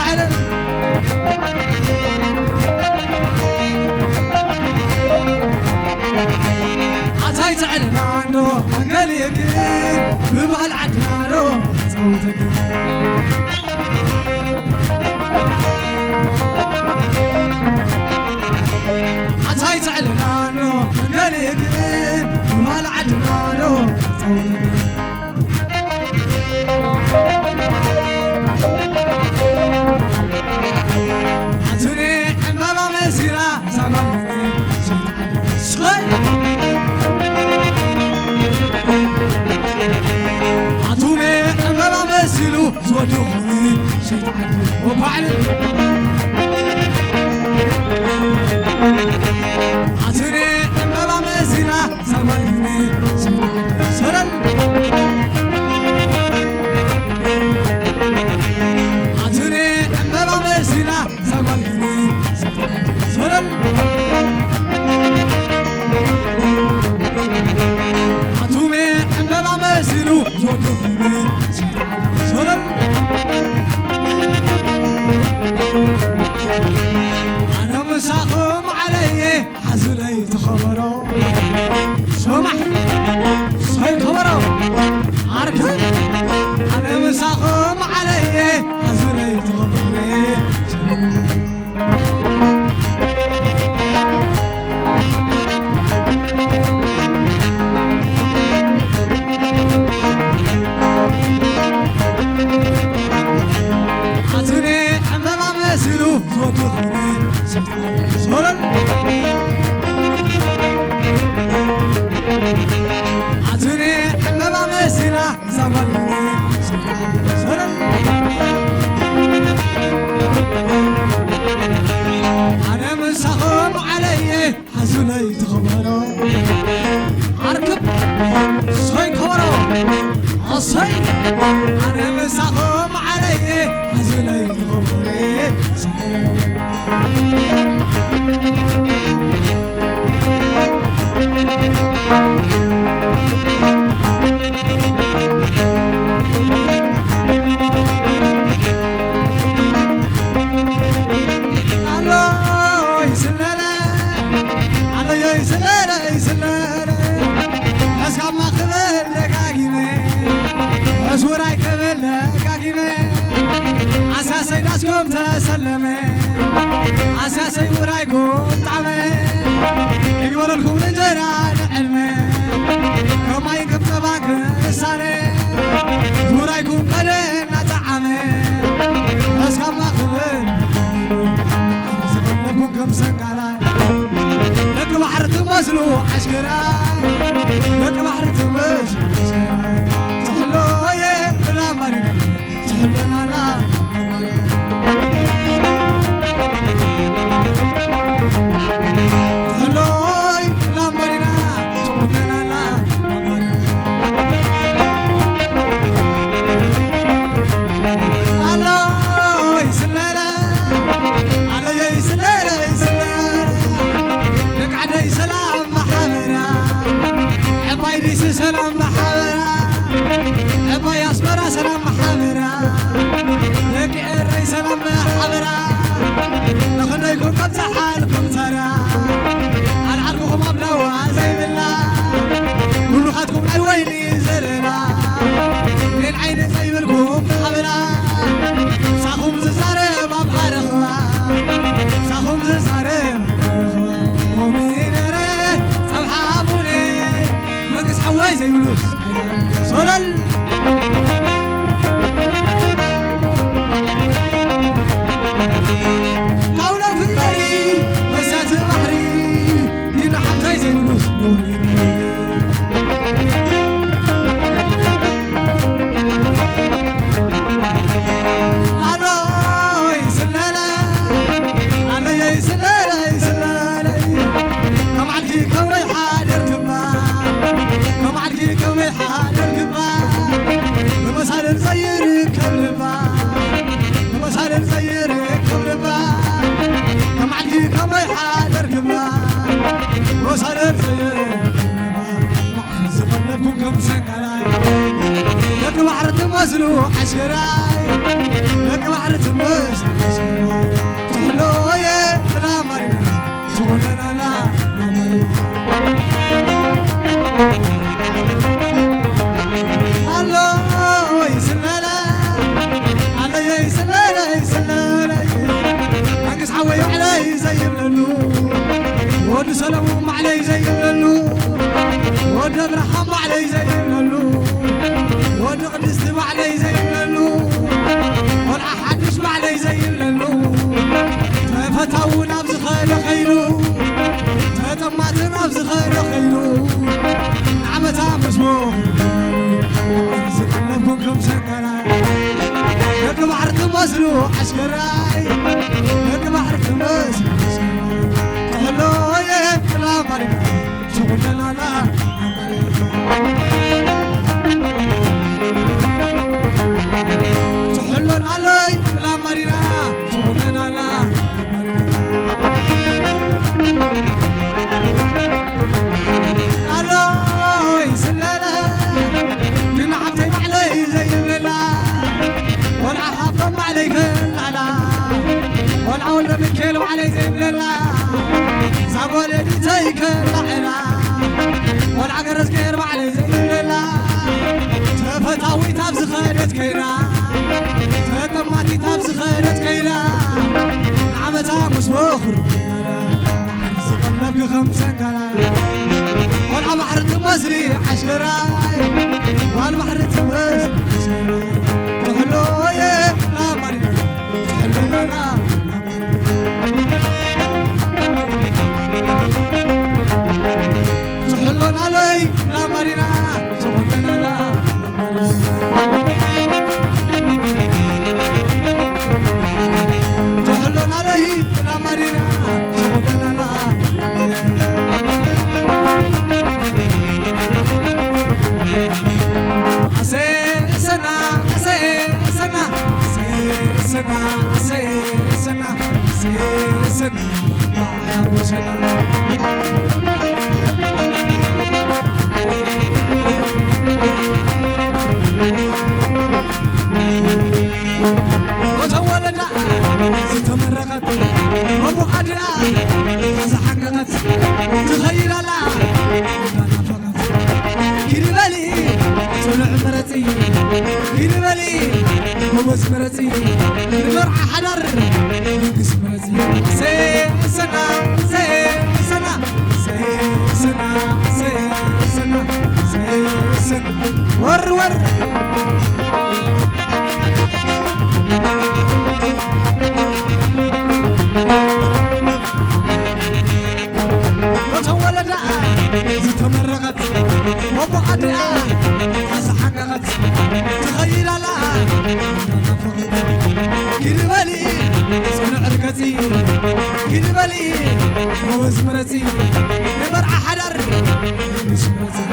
وبعدين عطاي تعلم عنه قال يقين ببعل عدنانه صوتك عطاي تعلم عنه قال يقين ببعل عدنانه صوتك عطوني امام مسيرة زماني عطوني امام مسيلو زودوني شيطان وبعد عطوني امام مسيرة زماني سرن عطوني امام مسيرة زماني سرن عطومي امام مسيلو زودوني سرن انا مساقم علي حزني تخبروا سمح صحيح خبروا عركن انا مساقم علي حزني تخبروا عطوني امام مسيلو زودوني سرن عطوني امام مسيلة زماني سرن انا مساقم علي حزني تخبروا اركب صحيح خبروا الصيد انا مساقم علي حزني تخبروا عساسي ناسكم تسلمي عساسي ورايكم طعمي يقول لكم الجيران علمي كما يكب طباك السالي ورايكم قلنا طعمي بس كما خبر لكم كم سنقالا لك بحر تمسلو عشقراي لك بحر تمسلو تحلو يا بلا مرينا تحلنا لا هلوي لا مرينا تحلنا لا هلوي سلالة علي سلالة سلالة لك عدي سلام محمرة عبايدي سلام محمرة عباي أصبر سلام محمرة لك إري سلام محمرة لخليكم قد سحالكم ترى العرقكم أبلوا زي بالله كل خدكم عويني زرنا للعين زي بالكم حمرة ساخم زسارة بابحرخوا ساخم زسارة ومين ري سبحابوني مقس حواي زي بلوس صلال قولة في الطريق مسات بحري دينا حمزة زي بلوس لك بحر تمسلو عشراي لك بحر تمسلو ودبر حم علي زي اللو ودقدس تبع علي زي اللو والأحدش علي زي اللو تفتون أبز خير خيلو تتماتن أبز خير خيلو نعمتها مسموح سكلفكم كم سكرا لك بحر تمسلو عسكراي لك بحر تمسلو هلو يا لا مريم شغلنا لا تحلون علي لا مرينا شغلنا لا علي سلالا من عبتي علي زي الليلة والعحافظ عليك العلا والعول بكيلو علي زي الليلة زعبولي ديتيك العلا والعقرز كير علي زي الليلة تفتاوي تابز خيرت كينا تطماتي تابز خيرت كينا نعمتها مسبوخر سقلبك خمسة كلا والبحر تمسري عشراي والبحر تمسري تحلو يا لا مريم تحلو لا تحلون علي لا مرينا تحلون لا تحلون علي لا مرينا تحلون لا وتولدنا ستمرقت أبو حدنا تزحققت تخيل لا كلمالي طلع مرتي كلمالي هوس مرتي المرعى حضر ينقص مرتي سنة ور وتولدنا تمرقت وابو عدنا تزحققت تخيل لا كلمالي صنع ركتي كلمالي هوس مرتي المرعى حضر ينقص مرتي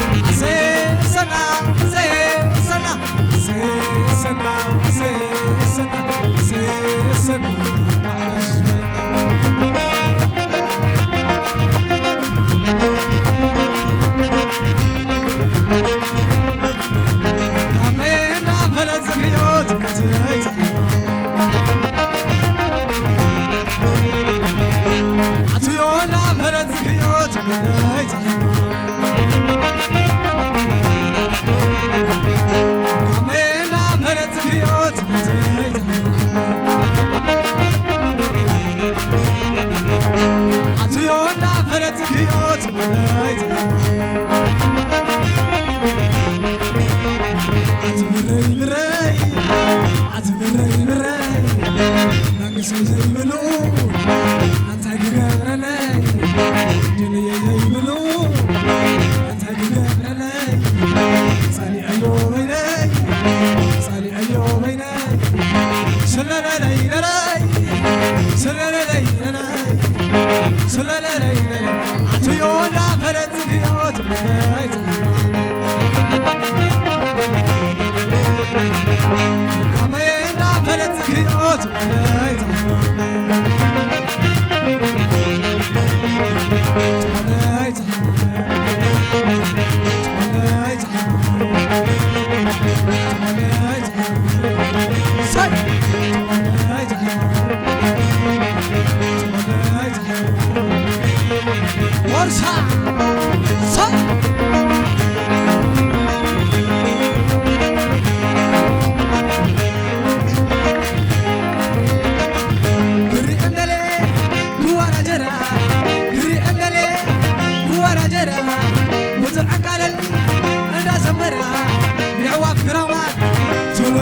What's up?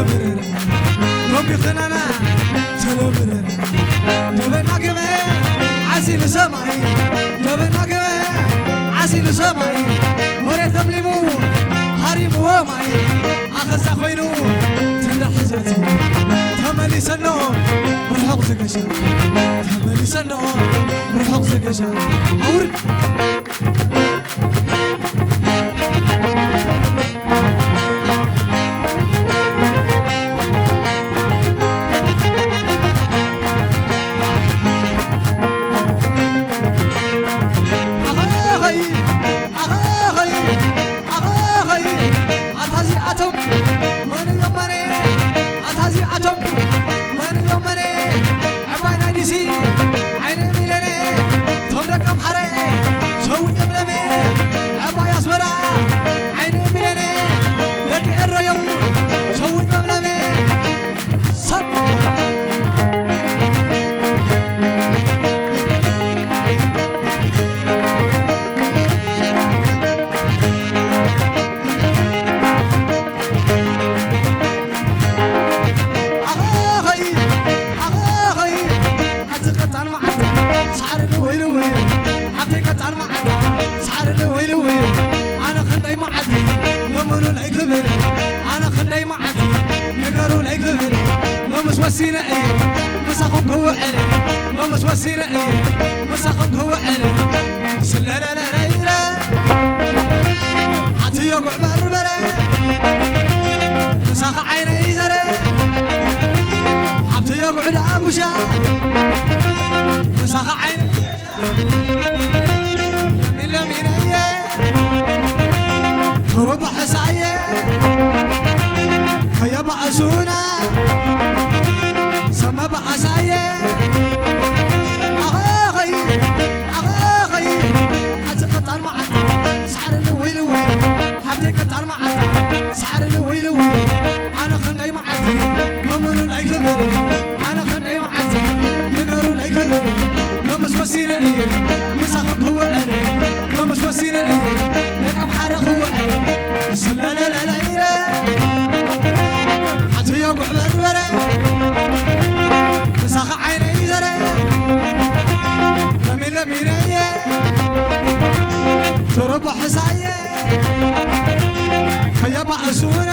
تلبرر ربي خنانا تلبرر جبنا كبه عسيل سماي جبنا كبه عسيل سماي وريت تبليمو هاريمو ماي أخذ خوينو تندر حزتي تملي سنو مرحق زكشا تملي سنو مرحق زكشا أورد وسيلة إيه مسخك هو أنا مش وسيلة إيه مسخك هو أنا لا لا لا لا لا عطي يقع بربرة مسخ عيني زرع عطي يقع لأبوشا مسخ عيني من لمينية ربع حساية هيا بعزونا سما بعزاية أغاغي أغاغي أتقطع المعدة سعر الويل ويل حبتك قطع المعدة سعر الويل ويل أنا خلي معدي ممن الأيكبر أنا خلي معدي نقر الأيكبر ممش وسيلة لي مسخك هو أنا ممش وسيلة لي نقم حرق هو أنا لا لا لا لا لا حتى يوقع بربرة مسخ عيني زرع لمن لمينية تربح حساية هيا بعزونا